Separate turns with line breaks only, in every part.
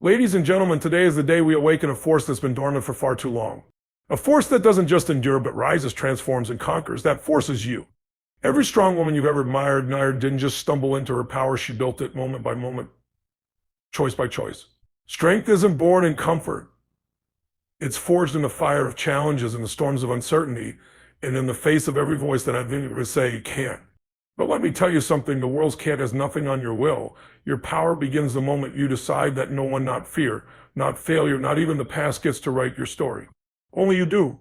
Ladies and gentlemen, today is the day we awaken a force that's been dormant for far too long. A force that doesn't just endure but rises, transforms, and conquers. That force is you. Every strong woman you've ever admired didn't just stumble into her power. She built it moment by moment, choice by choice. Strength isn't born in comfort. It's forged in the fire of challenges and the storms of uncertainty, and in the face of every voice that I've been able to say you can't. But let me tell you something, the world's can't has nothing on your will. Your power begins the moment you decide that no one, not fear, not failure, not even the past gets to write your story. Only you do.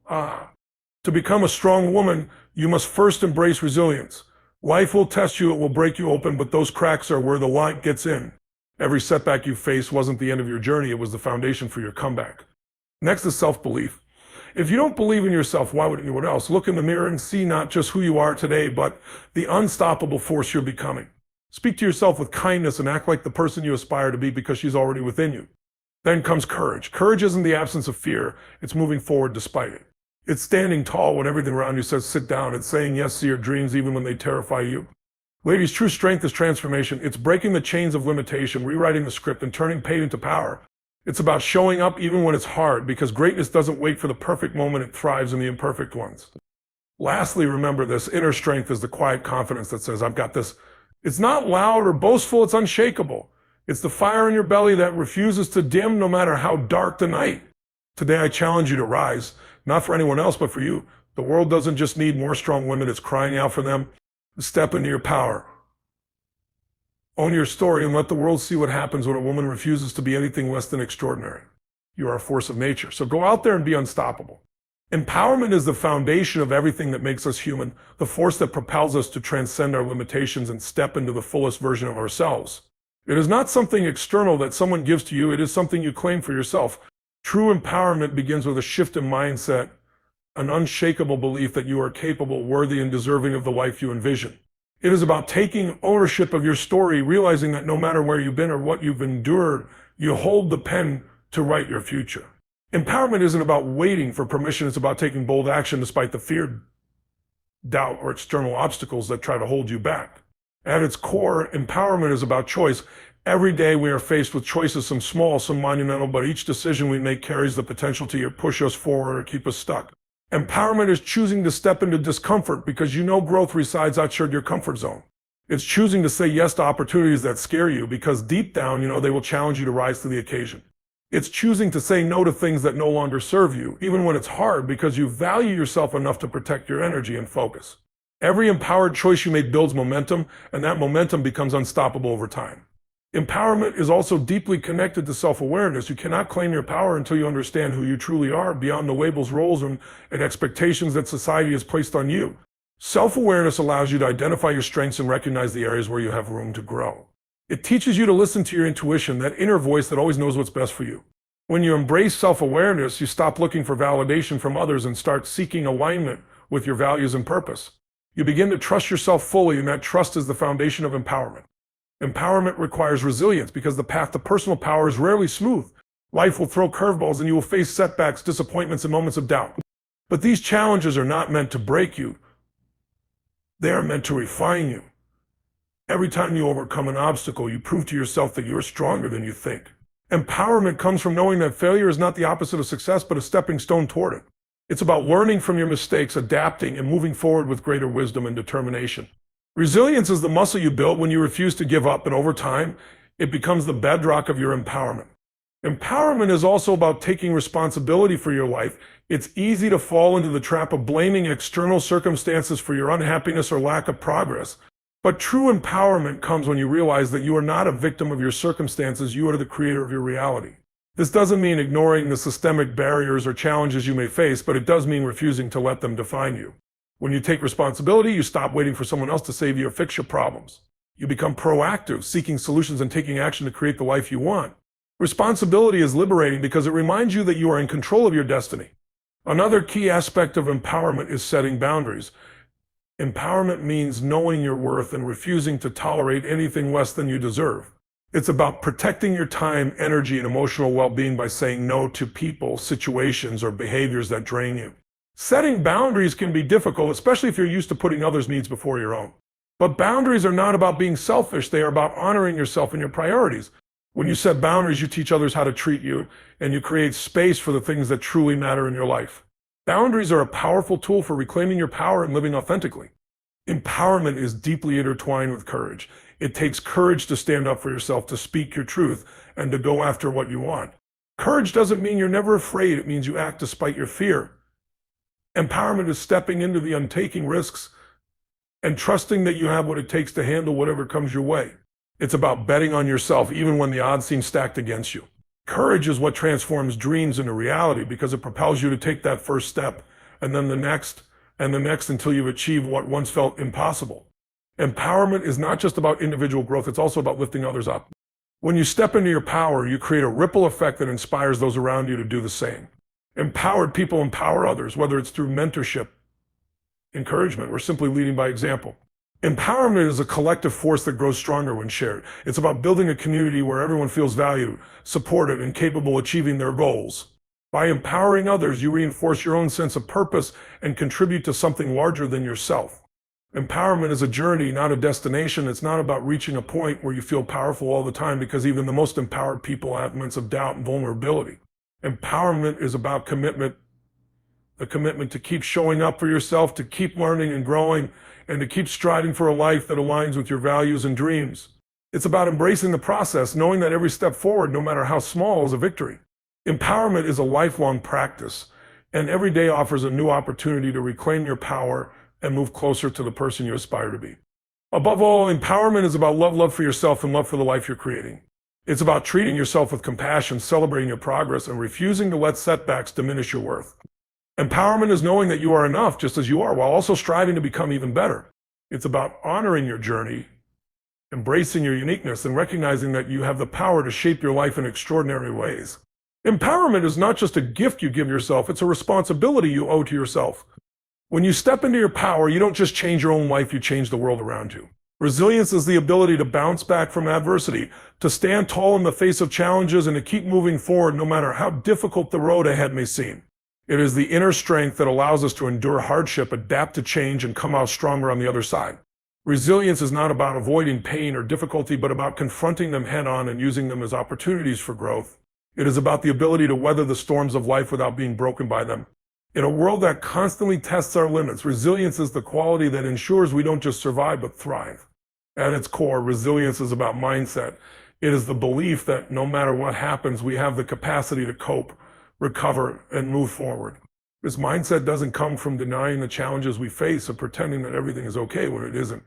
To become a strong woman, you must first embrace resilience. Life will test you, it will break you open, but those cracks are where the light gets in. Every setback you face wasn't the end of your journey, it was the foundation for your comeback. Next is self-belief. If you don't believe in yourself, why would anyone else? Look in the mirror and see not just who you are today, but the unstoppable force you're becoming. Speak to yourself with kindness and act like the person you aspire to be because she's already within you. Then comes courage. Courage isn't the absence of fear, it's moving forward despite it. It's standing tall when everything around you says sit down. It's saying yes to your dreams even when they terrify you. Ladies, true strength is transformation. It's breaking the chains of limitation, rewriting the script, and turning pain into power. It's about showing up even when it's hard, because greatness doesn't wait for the perfect moment, it thrives in the imperfect ones. Lastly, remember this, inner strength is the quiet confidence that says, I've got this. It's not loud or boastful, it's unshakable. It's the fire in your belly that refuses to dim no matter how dark the night. Today I challenge you to rise, not for anyone else, but for you. The world doesn't just need more strong women, it's crying out for them. Step into your power. Own your story and let the world see what happens when a woman refuses to be anything less than extraordinary. You are a force of nature, so go out there and be unstoppable. Empowerment is the foundation of everything that makes us human, the force that propels us to transcend our limitations and step into the fullest version of ourselves. It is not something external that someone gives to you, it is something you claim for yourself. True empowerment begins with a shift in mindset, an unshakable belief that you are capable, worthy, and deserving of the life you envision. It is about taking ownership of your story, realizing that no matter where you've been or what you've endured, you hold the pen to write your future. Empowerment isn't about waiting for permission, it's about taking bold action despite the fear, doubt, or external obstacles that try to hold you back. At its core, empowerment is about choice. Every day we are faced with choices, some small, some monumental, but each decision we make carries the potential to either push us forward or keep us stuck. Empowerment is choosing to step into discomfort because you know growth resides outside your comfort zone. It's choosing to say yes to opportunities that scare you because deep down, you know they will challenge you to rise to the occasion. It's choosing to say no to things that no longer serve you, even when it's hard, because you value yourself enough to protect your energy and focus. Every empowered choice you make builds momentum, and that momentum becomes unstoppable over time. Empowerment is also deeply connected to self-awareness. You cannot claim your power until you understand who you truly are beyond the labels, roles, and expectations that society has placed on you. Self-awareness allows you to identify your strengths and recognize the areas where you have room to grow. It teaches you to listen to your intuition, that inner voice that always knows what's best for you. When you embrace self-awareness, you stop looking for validation from others and start seeking alignment with your values and purpose. You begin to trust yourself fully, and that trust is the foundation of empowerment. Empowerment requires resilience because the path to personal power is rarely smooth. Life will throw curveballs and you will face setbacks, disappointments, and moments of doubt. But these challenges are not meant to break you. They are meant to refine you. Every time you overcome an obstacle, you prove to yourself that you are stronger than you think. Empowerment comes from knowing that failure is not the opposite of success, but a stepping stone toward it. It's about learning from your mistakes, adapting, and moving forward with greater wisdom and determination. Resilience is the muscle you build when you refuse to give up, and over time, it becomes the bedrock of your empowerment. Empowerment is also about taking responsibility for your life. It's easy to fall into the trap of blaming external circumstances for your unhappiness or lack of progress. But true empowerment comes when you realize that you are not a victim of your circumstances, you are the creator of your reality. This doesn't mean ignoring the systemic barriers or challenges you may face, but it does mean refusing to let them define you. When you take responsibility, you stop waiting for someone else to save you or fix your problems. You become proactive, seeking solutions and taking action to create the life you want. Responsibility is liberating because it reminds you that you are in control of your destiny. Another key aspect of empowerment is setting boundaries. Empowerment means knowing your worth and refusing to tolerate anything less than you deserve. It's about protecting your time, energy, and emotional well-being by saying no to people, situations, or behaviors that drain you. Setting boundaries can be difficult, especially if you're used to putting others' needs before your own. But boundaries are not about being selfish, they are about honoring yourself and your priorities. When you set boundaries, you teach others how to treat you, and you create space for the things that truly matter in your life. Boundaries are a powerful tool for reclaiming your power and living authentically. Empowerment is deeply intertwined with courage. It takes courage to stand up for yourself, to speak your truth, and to go after what you want. Courage doesn't mean you're never afraid. It means you act despite your fear. Empowerment is stepping into the taking risks and trusting that you have what it takes to handle whatever comes your way. It's about betting on yourself even when the odds seem stacked against you. Courage is what transforms dreams into reality because it propels you to take that first step and then the next and the next until you've achieved what once felt impossible. Empowerment is not just about individual growth, it's also about lifting others up. When you step into your power, you create a ripple effect that inspires those around you to do the same. Empowered people empower others, whether it's through mentorship, encouragement, or simply leading by example. Empowerment is a collective force that grows stronger when shared. It's about building a community where everyone feels valued, supported, and capable of achieving their goals. By empowering others, you reinforce your own sense of purpose and contribute to something larger than yourself. Empowerment is a journey, not a destination. It's not about reaching a point where you feel powerful all the time, because even the most empowered people have moments of doubt and vulnerability. Empowerment is about commitment, the commitment to keep showing up for yourself, to keep learning and growing, and to keep striding for a life that aligns with your values and dreams. It's about embracing the process, knowing that every step forward, no matter how small, is a victory. Empowerment is a lifelong practice, and every day offers a new opportunity to reclaim your power and move closer to the person you aspire to be. Above all, empowerment is about love for yourself and love for the life you're creating. It's about treating yourself with compassion, celebrating your progress, and refusing to let setbacks diminish your worth. Empowerment is knowing that you are enough just as you are, while also striving to become even better. It's about honoring your journey, embracing your uniqueness, and recognizing that you have the power to shape your life in extraordinary ways. Empowerment is not just a gift you give yourself, it's a responsibility you owe to yourself. When you step into your power, you don't just change your own life, you change the world around you. Resilience is the ability to bounce back from adversity, to stand tall in the face of challenges, and to keep moving forward no matter how difficult the road ahead may seem. It is the inner strength that allows us to endure hardship, adapt to change, and come out stronger on the other side. Resilience is not about avoiding pain or difficulty, but about confronting them head-on and using them as opportunities for growth. It is about the ability to weather the storms of life without being broken by them. In a world that constantly tests our limits, resilience is the quality that ensures we don't just survive, but thrive. At its core, resilience is about mindset. It is the belief that no matter what happens, we have the capacity to cope, recover, and move forward. This mindset doesn't come from denying the challenges we face or pretending that everything is okay when it isn't.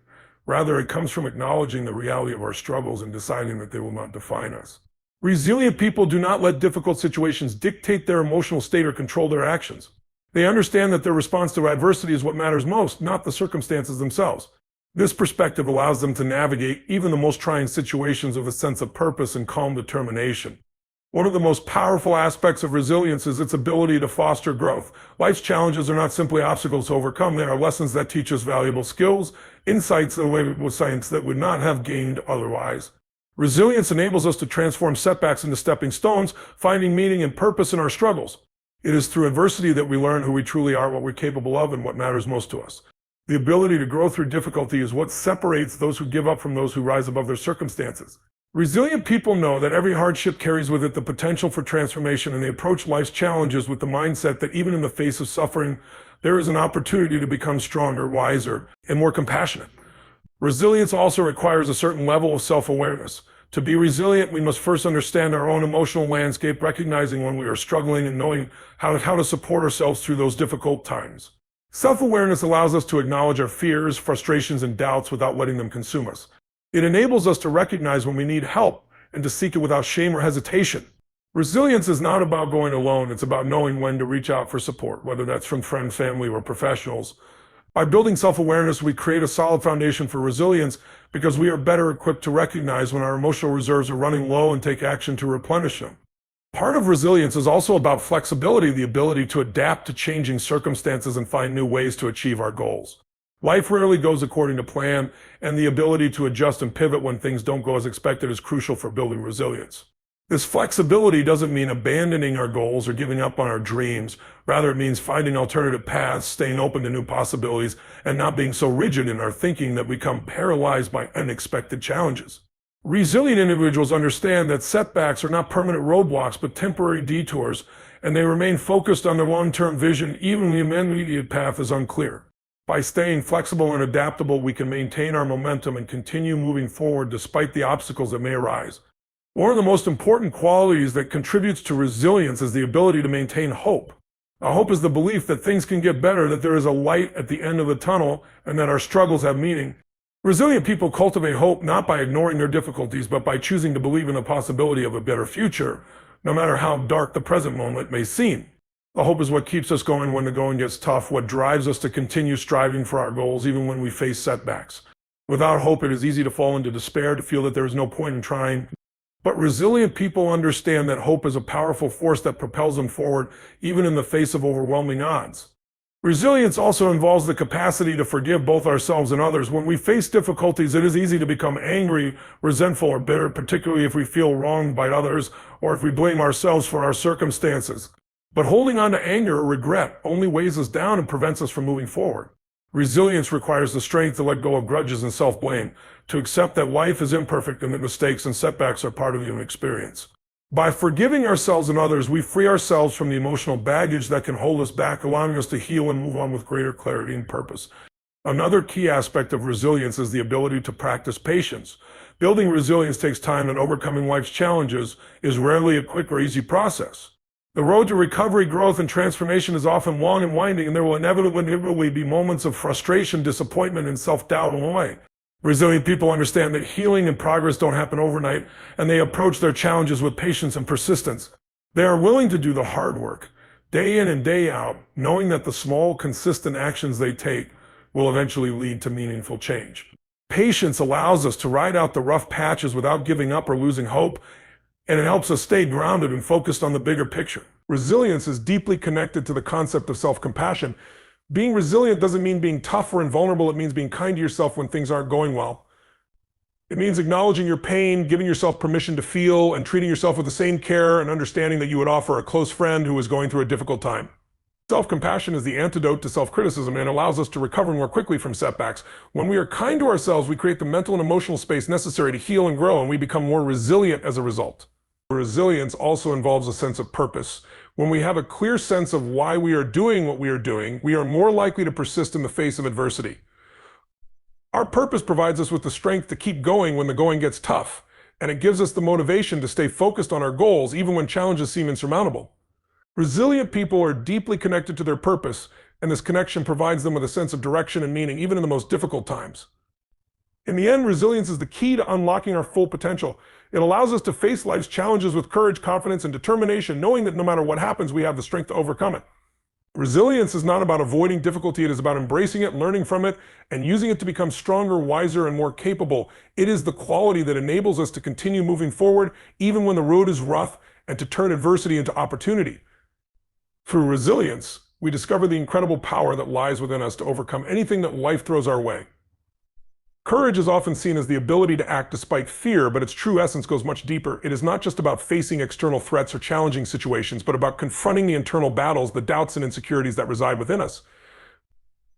Rather, it comes from acknowledging the reality of our struggles and deciding that they will not define us. Resilient people do not let difficult situations dictate their emotional state or control their actions. They understand that their response to adversity is what matters most, not the circumstances themselves. This perspective allows them to navigate even the most trying situations with a sense of purpose and calm determination. One of the most powerful aspects of resilience is its ability to foster growth. Life's challenges are not simply obstacles to overcome. They are lessons that teach us valuable skills, insights with science that would not have gained otherwise. Resilience enables us to transform setbacks into stepping stones, finding meaning and purpose in our struggles. It is through adversity that we learn who we truly are, what we're capable of, and what matters most to us. The ability to grow through difficulty is what separates those who give up from those who rise above their circumstances. Resilient people know that every hardship carries with it the potential for transformation, and they approach life's challenges with the mindset that even in the face of suffering, there is an opportunity to become stronger, wiser, and more compassionate. Resilience also requires a certain level of self-awareness. To be resilient, we must first understand our own emotional landscape, recognizing when we are struggling and knowing how to support ourselves through those difficult times. Self-awareness allows us to acknowledge our fears, frustrations, and doubts without letting them consume us. It enables us to recognize when we need help and to seek it without shame or hesitation. Resilience is not about going alone. It's about knowing when to reach out for support, whether that's from friends, family, or professionals. By building self-awareness, we create a solid foundation for resilience because we are better equipped to recognize when our emotional reserves are running low and take action to replenish them. Part of resilience is also about flexibility, the ability to adapt to changing circumstances and find new ways to achieve our goals. Life rarely goes according to plan, and the ability to adjust and pivot when things don't go as expected is crucial for building resilience. This flexibility doesn't mean abandoning our goals or giving up on our dreams. Rather, it means finding alternative paths, staying open to new possibilities, and not being so rigid in our thinking that we become paralyzed by unexpected challenges. Resilient individuals understand that setbacks are not permanent roadblocks but temporary detours, and they remain focused on their long-term vision even when the immediate path is unclear. By staying flexible and adaptable, we can maintain our momentum and continue moving forward despite the obstacles that may arise. One of the most important qualities that contributes to resilience is the ability to maintain hope. Now, hope is the belief that things can get better, that there is a light at the end of the tunnel, and that our struggles have meaning. Resilient people cultivate hope not by ignoring their difficulties, but by choosing to believe in the possibility of a better future, no matter how dark the present moment may seem. The hope is what keeps us going when the going gets tough, what drives us to continue striving for our goals even when we face setbacks. Without hope, it is easy to fall into despair, to feel that there is no point in trying. But resilient people understand that hope is a powerful force that propels them forward, even in the face of overwhelming odds. Resilience also involves the capacity to forgive both ourselves and others. When we face difficulties, it is easy to become angry, resentful, or bitter, particularly if we feel wronged by others or if we blame ourselves for our circumstances. But holding on to anger or regret only weighs us down and prevents us from moving forward. Resilience requires the strength to let go of grudges and self-blame, to accept that life is imperfect and that mistakes and setbacks are part of the human experience. By forgiving ourselves and others, we free ourselves from the emotional baggage that can hold us back, allowing us to heal and move on with greater clarity and purpose. Another key aspect of resilience is the ability to practice patience. Building resilience takes time, and overcoming life's challenges is rarely a quick or easy process. The road to recovery, growth, and transformation is often long and winding, and there will inevitably be moments of frustration, disappointment, and self-doubt along the way. Resilient people understand that healing and progress don't happen overnight, and they approach their challenges with patience and persistence. They are willing to do the hard work, day in and day out, knowing that the small, consistent actions they take will eventually lead to meaningful change. Patience allows us to ride out the rough patches without giving up or losing hope, and it helps us stay grounded and focused on the bigger picture. Resilience is deeply connected to the concept of self-compassion. Being resilient doesn't mean being tough or invulnerable. It means being kind to yourself when things aren't going well. It means acknowledging your pain, giving yourself permission to feel, and treating yourself with the same care and understanding that you would offer a close friend who is going through a difficult time. Self-compassion is the antidote to self-criticism and allows us to recover more quickly from setbacks. When we are kind to ourselves, we create the mental and emotional space necessary to heal and grow, and we become more resilient as a result. Resilience also involves a sense of purpose. When we have a clear sense of why we are doing what we are doing, we are more likely to persist in the face of adversity. Our purpose provides us with the strength to keep going when the going gets tough, and it gives us the motivation to stay focused on our goals even when challenges seem insurmountable. Resilient people are deeply connected to their purpose, and this connection provides them with a sense of direction and meaning even in the most difficult times. In the end, resilience is the key to unlocking our full potential. It allows us to face life's challenges with courage, confidence, and determination, knowing that no matter what happens, we have the strength to overcome it. Resilience is not about avoiding difficulty. It is about embracing it, learning from it, and using it to become stronger, wiser, and more capable. It is the quality that enables us to continue moving forward, even when the road is rough, and to turn adversity into opportunity. Through resilience, we discover the incredible power that lies within us to overcome anything that life throws our way. Courage is often seen as the ability to act despite fear, but its true essence goes much deeper. It is not just about facing external threats or challenging situations, but about confronting the internal battles, the doubts and insecurities that reside within us.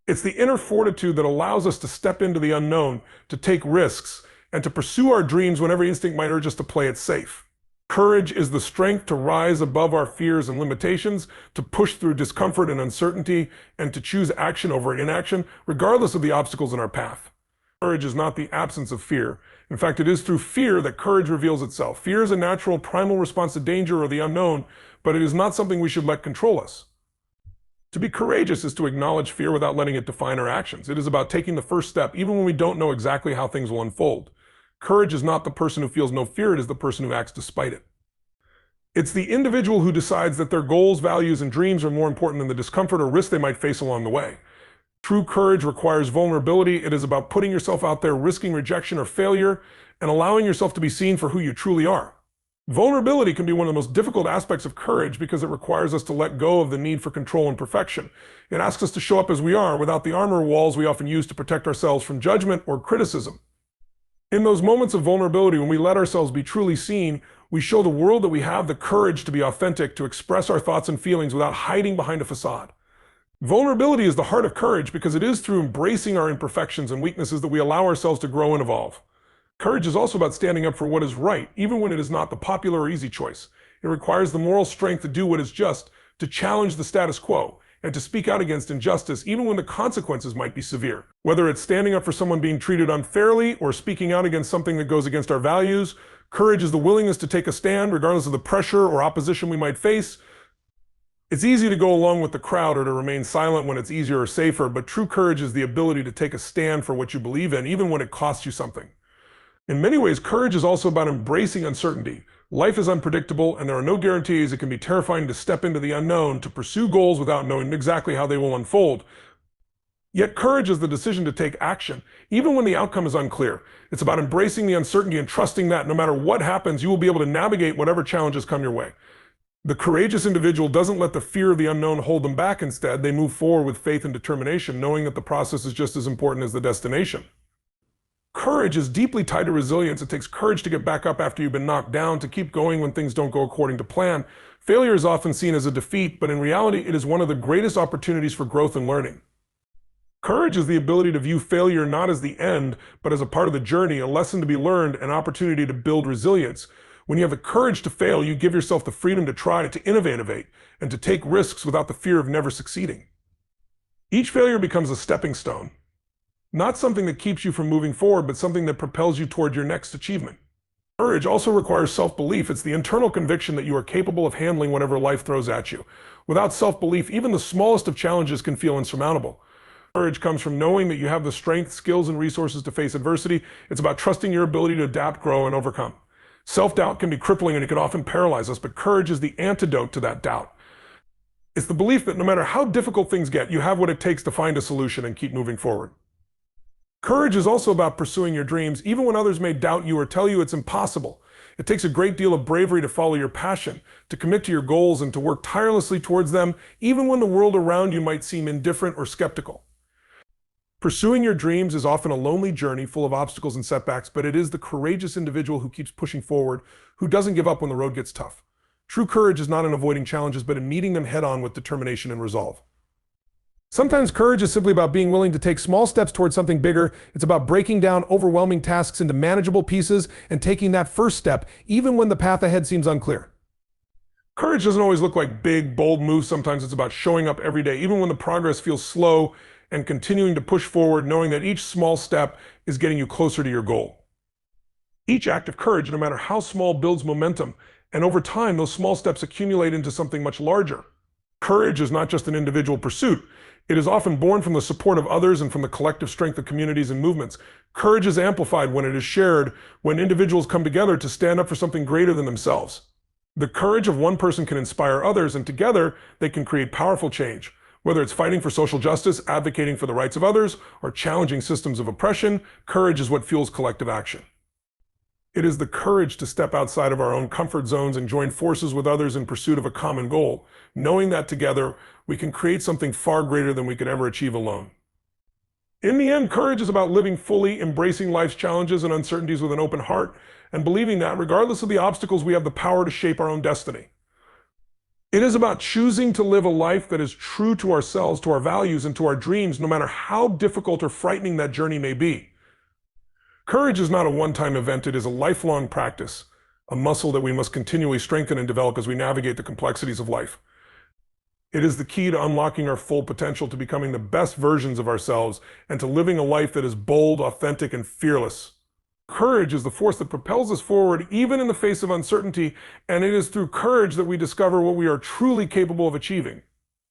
It's the inner fortitude that allows us to step into the unknown, to take risks, and to pursue our dreams when every instinct might urge us to play it safe. Courage is the strength to rise above our fears and limitations, to push through discomfort and uncertainty, and to choose action over inaction, regardless of the obstacles in our path. Courage is not the absence of fear. In fact, it is through fear that courage reveals itself. Fear is a natural, primal response to danger or the unknown, but it is not something we should let control us. To be courageous is to acknowledge fear without letting it define our actions. It is about taking the first step, even when we don't know exactly how things will unfold. Courage is not the person who feels no fear, it is the person who acts despite it. It's the individual who decides that their goals, values, and dreams are more important than the discomfort or risk they might face along the way. True courage requires vulnerability. It is about putting yourself out there, risking rejection or failure, and allowing yourself to be seen for who you truly are. Vulnerability can be one of the most difficult aspects of courage because it requires us to let go of the need for control and perfection. It asks us to show up as we are without the armor walls we often use to protect ourselves from judgment or criticism. In those moments of vulnerability, when we let ourselves be truly seen, we show the world that we have the courage to be authentic, to express our thoughts and feelings without hiding behind a facade. Vulnerability is the heart of courage because it is through embracing our imperfections and weaknesses that we allow ourselves to grow and evolve. Courage is also about standing up for what is right, even when it is not the popular or easy choice. It requires the moral strength to do what is just, to challenge the status quo, and to speak out against injustice, even when the consequences might be severe. Whether it's standing up for someone being treated unfairly or speaking out against something that goes against our values, courage is the willingness to take a stand regardless of the pressure or opposition we might face. It's easy to go along with the crowd or to remain silent when it's easier or safer, but true courage is the ability to take a stand for what you believe in, even when it costs you something. In many ways, courage is also about embracing uncertainty. Life is unpredictable, and there are no guarantees. It can be terrifying to step into the unknown, to pursue goals without knowing exactly how they will unfold. Yet courage is the decision to take action, even when the outcome is unclear. It's about embracing the uncertainty and trusting that no matter what happens, you will be able to navigate whatever challenges come your way. The courageous individual doesn't let the fear of the unknown hold them back. Instead, they move forward with faith and determination, knowing that the process is just as important as the destination. Courage is deeply tied to resilience. It takes courage to get back up after you've been knocked down, to keep going when things don't go according to plan. Failure is often seen as a defeat, but in reality, it is one of the greatest opportunities for growth and learning. Courage is the ability to view failure not as the end, but as a part of the journey, a lesson to be learned, an opportunity to build resilience. When you have the courage to fail, you give yourself the freedom to try, to innovate, and to take risks without the fear of never succeeding. Each failure becomes a stepping stone. Not something that keeps you from moving forward, but something that propels you toward your next achievement. Courage also requires self-belief. It's the internal conviction that you are capable of handling whatever life throws at you. Without self-belief, even the smallest of challenges can feel insurmountable. Courage comes from knowing that you have the strength, skills, and resources to face adversity. It's about trusting your ability to adapt, grow, and overcome. Self-doubt can be crippling and it can often paralyze us, but courage is the antidote to that doubt. It's the belief that no matter how difficult things get, you have what it takes to find a solution and keep moving forward. Courage is also about pursuing your dreams, even when others may doubt you or tell you it's impossible. It takes a great deal of bravery to follow your passion, to commit to your goals, and to work tirelessly towards them, even when the world around you might seem indifferent or skeptical. Pursuing your dreams is often a lonely journey full of obstacles and setbacks, but it is the courageous individual who keeps pushing forward, who doesn't give up when the road gets tough. True courage is not in avoiding challenges, but in meeting them head-on with determination and resolve. Sometimes courage is simply about being willing to take small steps towards something bigger. It's about breaking down overwhelming tasks into manageable pieces and taking that first step, even when the path ahead seems unclear. Courage doesn't always look like big, bold moves. Sometimes it's about showing up every day, even when the progress feels slow, and continuing to push forward, knowing that each small step is getting you closer to your goal. Each act of courage, no matter how small, builds momentum, and over time, those small steps accumulate into something much larger. Courage is not just an individual pursuit. It is often born from the support of others and from the collective strength of communities and movements. Courage is amplified when it is shared, when individuals come together to stand up for something greater than themselves. The courage of one person can inspire others, and together they can create powerful change. Whether it's fighting for social justice, advocating for the rights of others, or challenging systems of oppression, courage is what fuels collective action. It is the courage to step outside of our own comfort zones and join forces with others in pursuit of a common goal, knowing that together we can create something far greater than we could ever achieve alone. In the end, courage is about living fully, embracing life's challenges and uncertainties with an open heart, and believing that, regardless of the obstacles, we have the power to shape our own destiny. It is about choosing to live a life that is true to ourselves, to our values, and to our dreams, no matter how difficult or frightening that journey may be. Courage is not a one-time event. It is a lifelong practice, a muscle that we must continually strengthen and develop as we navigate the complexities of life. It is the key to unlocking our full potential, to becoming the best versions of ourselves, and to living a life that is bold, authentic, and fearless. Courage is the force that propels us forward, even in the face of uncertainty, and it is through courage that we discover what we are truly capable of achieving.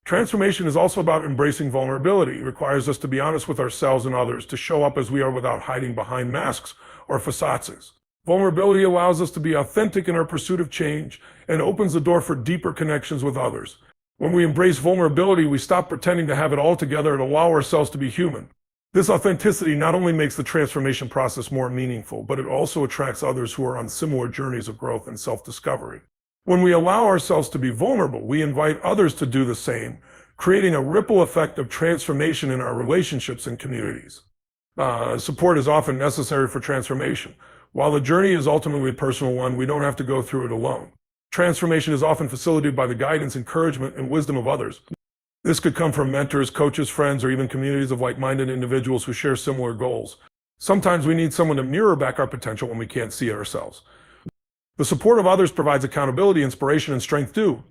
Transformation is also about embracing vulnerability. It requires us to be honest with ourselves and others, to show up as we are without hiding behind masks or facades. Vulnerability allows us to be authentic in our pursuit of change and opens the door for deeper connections with others. When we embrace vulnerability, we stop pretending to have it all together and allow ourselves to be human. This authenticity not only makes the transformation process more meaningful, but it also attracts others who are on similar journeys of growth and self-discovery. When we allow ourselves to be vulnerable, we invite others to do the same, creating a ripple effect of transformation in our relationships and communities. Support is often necessary for transformation. While the journey is ultimately a personal one, we don't have to go through it alone. Transformation is often facilitated by the guidance, encouragement, and wisdom of others. This could come from mentors, coaches, friends, or even communities of like-minded individuals who share similar goals. Sometimes we need someone to mirror back our potential when we can't see it ourselves. The support of others provides accountability, inspiration, and strength too.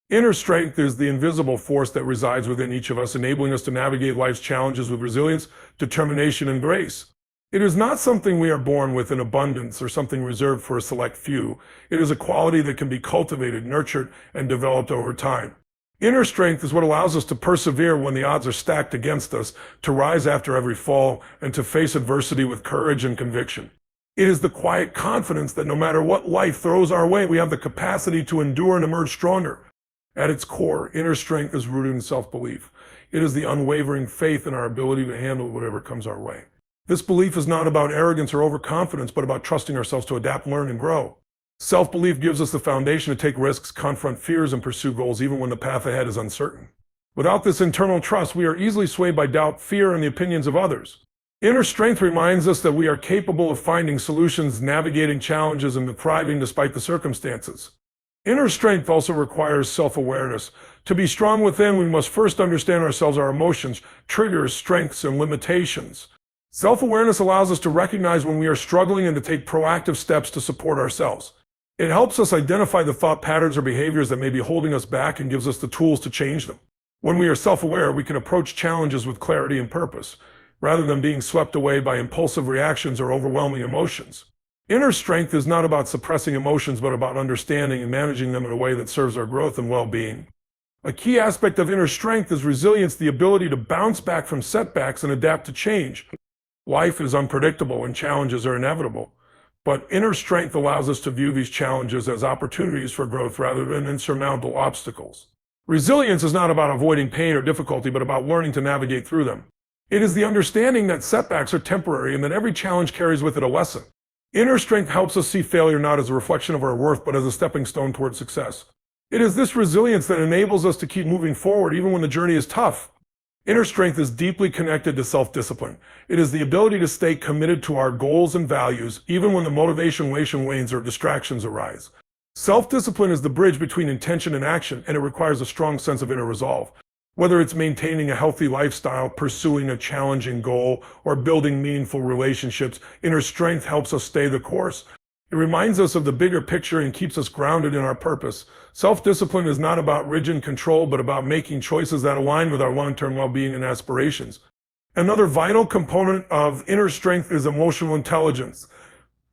Inner strength is the invisible force that resides within each of us, enabling us to navigate life's challenges with resilience, determination, and grace. It is not something we are born with in abundance or something reserved for a select few. It is a quality that can be cultivated, nurtured, and developed over time. Inner strength is what allows us to persevere when the odds are stacked against us, to rise after every fall, and to face adversity with courage and conviction. It is the quiet confidence that no matter what life throws our way, we have the capacity to endure and emerge stronger. At its core, inner strength is rooted in self-belief. It is the unwavering faith in our ability to handle whatever comes our way. This belief is not about arrogance or overconfidence, but about trusting ourselves to adapt, learn, and grow. Self-belief gives us the foundation to take risks, confront fears, and pursue goals even when the path ahead is uncertain. Without this internal trust, we are easily swayed by doubt, fear, and the opinions of others. Inner strength reminds us that we are capable of finding solutions, navigating challenges, and thriving despite the circumstances. Inner strength also requires self-awareness. To be strong within, we must first understand ourselves, our emotions, triggers, strengths, and limitations. Self-awareness allows us to recognize when we are struggling and to take proactive steps to support ourselves. It helps us identify the thought patterns or behaviors that may be holding us back and gives us the tools to change them. When we are self-aware, we can approach challenges with clarity and purpose, rather than being swept away by impulsive reactions or overwhelming emotions. Inner strength is not about suppressing emotions, but about understanding and managing them in a way that serves our growth and well-being. A key aspect of inner strength is resilience, the ability to bounce back from setbacks and adapt to change. Life is unpredictable and challenges are inevitable, but inner strength allows us to view these challenges as opportunities for growth rather than insurmountable obstacles. Resilience is not about avoiding pain or difficulty, but about learning to navigate through them. It is the understanding that setbacks are temporary and that every challenge carries with it a lesson. Inner strength helps us see failure not as a reflection of our worth, but as a stepping stone toward success. It is this resilience that enables us to keep moving forward even when the journey is tough. Inner strength is deeply connected to self-discipline. It is the ability to stay committed to our goals and values, even when the motivation wanes or distractions arise. Self-discipline is the bridge between intention and action, and it requires a strong sense of inner resolve. Whether it's maintaining a healthy lifestyle, pursuing a challenging goal, or building meaningful relationships, inner strength helps us stay the course. It reminds us of the bigger picture and keeps us grounded in our purpose. Self-discipline is not about rigid control, but about making choices that align with our long-term well-being and aspirations. Another vital component of inner strength is emotional intelligence.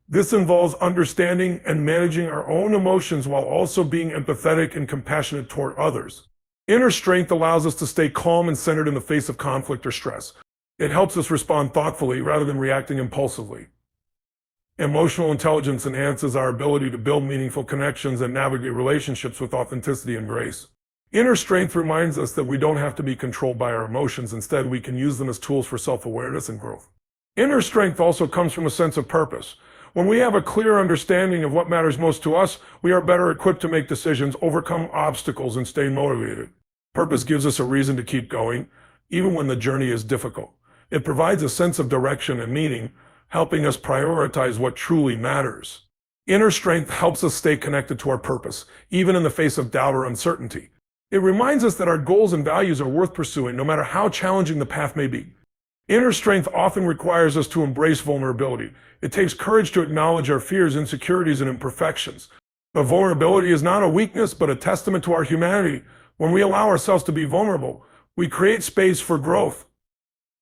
This involves understanding and managing our own emotions while also being empathetic and compassionate toward others. Inner strength allows us to stay calm and centered in the face of conflict or stress. It helps us respond thoughtfully rather than reacting impulsively. Emotional intelligence enhances our ability to build meaningful connections and navigate relationships with authenticity and grace. Inner strength reminds us that we don't have to be controlled by our emotions. Instead, we can use them as tools for self-awareness and growth. Inner strength also comes from a sense of purpose. When we have a clear understanding of what matters most to us, we are better equipped to make decisions, overcome obstacles, and stay motivated. Purpose gives us a reason to keep going, even when the journey is difficult. It provides a sense of direction and meaning, helping us prioritize what truly matters. Inner strength helps us stay connected to our purpose, even in the face of doubt or uncertainty. It reminds us that our goals and values are worth pursuing, no matter how challenging the path may be. Inner strength often requires us to embrace vulnerability. It takes courage to acknowledge our fears, insecurities, and imperfections. But vulnerability is not a weakness, but a testament to our humanity. When we allow ourselves to be vulnerable, we create space for growth,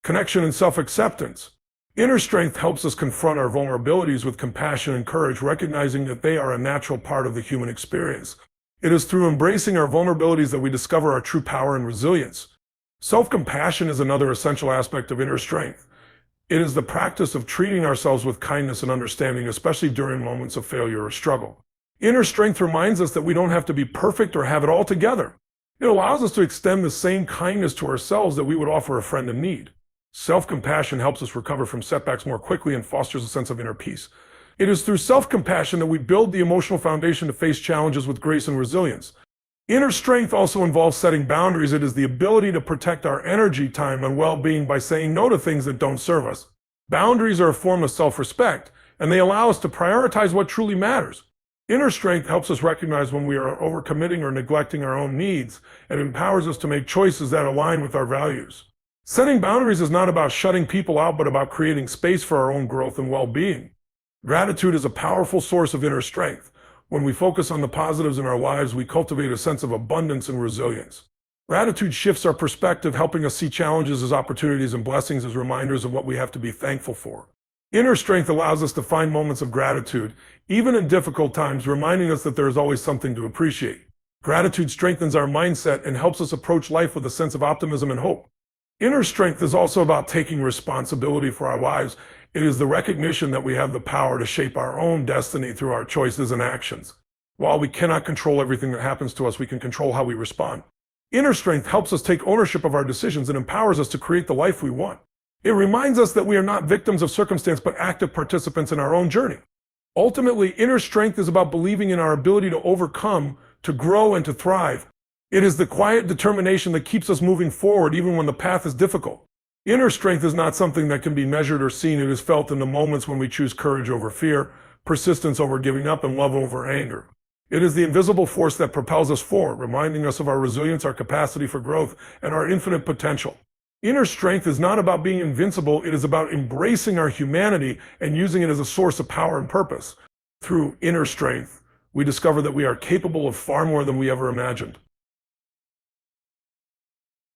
connection, and self-acceptance. Inner strength helps us confront our vulnerabilities with compassion and courage, recognizing that they are a natural part of the human experience. It is through embracing our vulnerabilities that we discover our true power and resilience. Self-compassion is another essential aspect of inner strength. It is the practice of treating ourselves with kindness and understanding, especially during moments of failure or struggle. Inner strength reminds us that we don't have to be perfect or have it all together. It allows us to extend the same kindness to ourselves that we would offer a friend in need. Self-compassion helps us recover from setbacks more quickly and fosters a sense of inner peace. It is through self-compassion that we build the emotional foundation to face challenges with grace and resilience. Inner strength also involves setting boundaries. It is the ability to protect our energy, time, and well-being by saying no to things that don't serve us. Boundaries are a form of self-respect, and they allow us to prioritize what truly matters. Inner strength helps us recognize when we are overcommitting or neglecting our own needs, and empowers us to make choices that align with our values. Setting boundaries is not about shutting people out, but about creating space for our own growth and well-being. Gratitude is a powerful source of inner strength. When we focus on the positives in our lives, we cultivate a sense of abundance and resilience. Gratitude shifts our perspective, helping us see challenges as opportunities and blessings as reminders of what we have to be thankful for. Inner strength allows us to find moments of gratitude, even in difficult times, reminding us that there is always something to appreciate. Gratitude strengthens our mindset and helps us approach life with a sense of optimism and hope. Inner strength is also about taking responsibility for our lives. It is the recognition that we have the power to shape our own destiny through our choices and actions. While we cannot control everything that happens to us, we can control how we respond. Inner strength helps us take ownership of our decisions and empowers us to create the life we want. It reminds us that we are not victims of circumstance, but active participants in our own journey. Ultimately, inner strength is about believing in our ability to overcome, to grow, and to thrive. It is the quiet determination that keeps us moving forward even when the path is difficult. Inner strength is not something that can be measured or seen. It is felt in the moments when we choose courage over fear, persistence over giving up, and love over anger. It is the invisible force that propels us forward, reminding us of our resilience, our capacity for growth, and our infinite potential. Inner strength is not about being invincible. It is about embracing our humanity and using it as a source of power and purpose. Through inner strength, we discover that we are capable of far more than we ever imagined.